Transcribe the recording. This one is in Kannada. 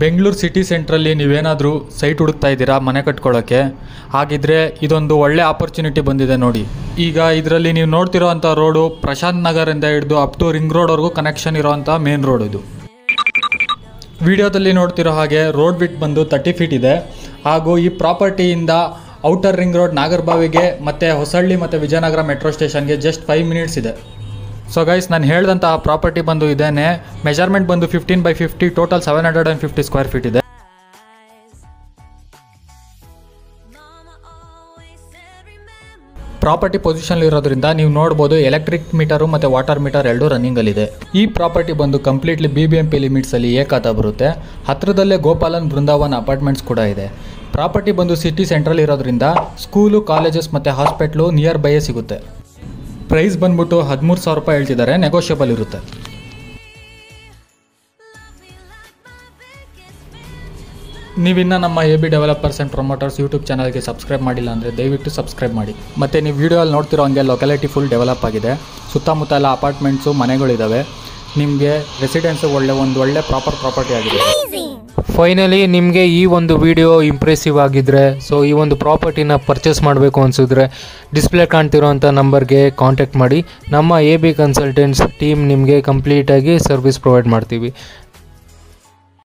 ಬೆಂಗಳೂರು ಸಿಟಿ ಸೆಂಟ್ರಲ್ಲಿ ನೀವೇನಾದರೂ ಸೈಟ್ ಹುಡುಕ್ತಾ ಇದ್ದೀರಾ ಮನೆ ಕಟ್ಕೊಳ್ಳೋಕ್ಕೆ, ಹಾಗಿದ್ರೆ ಇದೊಂದು ಒಳ್ಳೆ ಆಪರ್ಚುನಿಟಿ ಬಂದಿದೆ ನೋಡಿ. ಈಗ ಇದರಲ್ಲಿ ನೀವು ನೋಡ್ತಿರೋ ಅಂಥ ರೋಡು ಪ್ರಶಾಂತ್ ನಗರಿಂದ ಹಿಡಿದು ಅಪ್ ಟು ರಿಂಗ್ ರೋಡ್ವರೆಗೂ ಕನೆಕ್ಷನ್ ಇರೋವಂಥ ಮೇನ್ ರೋಡ್ ಇದು. ವಿಡಿಯೋದಲ್ಲಿ ನೋಡ್ತಿರೋ ಹಾಗೆ ರೋಡ್ ಬಿಟ್ ಬಂದು 30 ಫೀಟ್ ಇದೆ. ಹಾಗೂ ಈ ಪ್ರಾಪರ್ಟಿಯಿಂದ ಔಟರ್ ರಿಂಗ್ ರೋಡ್ ನಾಗರಬಾವಿಗೆ ಮತ್ತು ಹೊಸಳ್ಳಿ ಮತ್ತು ವಿಜಯನಗರ ಮೆಟ್ರೋ ಸ್ಟೇಷನ್ಗೆ ಜಸ್ಟ್ 5 ಮಿನಿಟ್ಸ್ ಇದೆ. ಸೊ ಗೈಸ್, ನಾನು ಹೇಳಿದಂಥ ಪ್ರಾಪರ್ಟಿ ಬಂದು ಇದೇನೆ. ಮೆಜರ್ಮೆಂಟ್ ಬಂದು 15x50, ಟೋಟಲ್ 750 ಸ್ಕ್ವೇರ್ ಫೀಟ್ ಇದೆ. ಪ್ರಾಪರ್ಟಿ ಪೊಸಿಷನ್ ಇರೋದ್ರಿಂದ ನೀವು ನೋಡ್ಬೋದು ಎಲೆಕ್ಟ್ರಿಕ್ ಮೀಟರು ಮತ್ತು ವಾಟರ್ ಮೀಟರ್ ಎರಡೂ ರನ್ನಿಂಗಲ್ಲಿದೆ. ಈ ಪ್ರಾಪರ್ಟಿ ಬಂದು ಕಂಪ್ಲೀಟ್ಲಿ BBMP ಲಿಮಿಟ್ಸಲ್ಲಿ ಏಕಾತ ಬರುತ್ತೆ. ಹತ್ತಿರದಲ್ಲೇ ಗೋಪಾಲನ್ ಬೃಂದಾವನ್ ಅಪಾರ್ಟ್ಮೆಂಟ್ಸ್ ಕೂಡ ಇದೆ. ಪ್ರಾಪರ್ಟಿ ಬಂದು ಸಿಟಿ ಸೆಂಟ್ರಲ್ ಇರೋದ್ರಿಂದ ಸ್ಕೂಲು, ಕಾಲೇಜಸ್ ಮತ್ತು ಹಾಸ್ಪಿಟ್ಲು ನಿಯರ್ ಬೈಯೇ ಸಿಗುತ್ತೆ. ಪ್ರೈಸ್ ಬಂದ್ಬಿಟ್ಟು 13,000 ರೂಪಾಯಿ ಹೇಳ್ತಿದ್ದಾರೆ, ನೆಗೋಷಿಯಬಲ್ ಇರುತ್ತೆ. ನೀವಿನ್ನು ನಮ್ಮ AB developers and promoters YouTube ಚಾನಲ್ಗೆ ಸಬ್ಸ್ಕ್ರೈಬ್ ಮಾಡಿಲ್ಲ ಅಂದರೆ ದಯವಿಟ್ಟು ಸಬ್ಸ್ಕ್ರೈಬ್ ಮಾಡಿ. ಮತ್ತು ನೀವು ವಿಡಿಯೋಲ್ಲಿ ನೋಡ್ತಿರೋ ಹಂಗೆ ಲೊಕ್ಯಾಲಿಟಿ ಫುಲ್ ಡೆವಲಪ್ ಆಗಿದೆ. ಸುತ್ತಮುತ್ತ ಎಲ್ಲ ಅಪಾರ್ಟ್ಮೆಂಟ್ಸು, ಮನೆಗಳಿದ್ದಾವೆ. ನಿಮಗೆ ರೆಸಿಡೆನ್ಸು ಒಳ್ಳೆ ಪ್ರಾಪರ್ ಪ್ರಾಪರ್ಟಿ ಆಗಿದೆ. ಫೈನಲಿ ನಿಮಗೆ ಈ ಒಂದು ವಿಡಿಯೋ ಇಂಪ್ರೆಸಿವ್ ಆಗಿದ್ದರೆ, ಸೊ ಈ ಒಂದು ಪ್ರಾಪರ್ಟಿನ ಪರ್ಚೇಸ್ ಮಾಡಬೇಕು ಅನಿಸಿದ್ರೆ ಡಿಸ್ಪ್ಲೇ ಕಾಣ್ತಿರೋಂಥ ನಂಬರ್ಗೆ ಕಾಂಟ್ಯಾಕ್ಟ್ ಮಾಡಿ. ನಮ್ಮ AB ಕನ್ಸಲ್ಟೆಂಟ್ಸ್ ಟೀಮ್ ನಿಮಗೆ ಕಂಪ್ಲೀಟಾಗಿ ಸರ್ವಿಸ್ ಪ್ರೊವೈಡ್ ಮಾಡ್ತೀವಿ.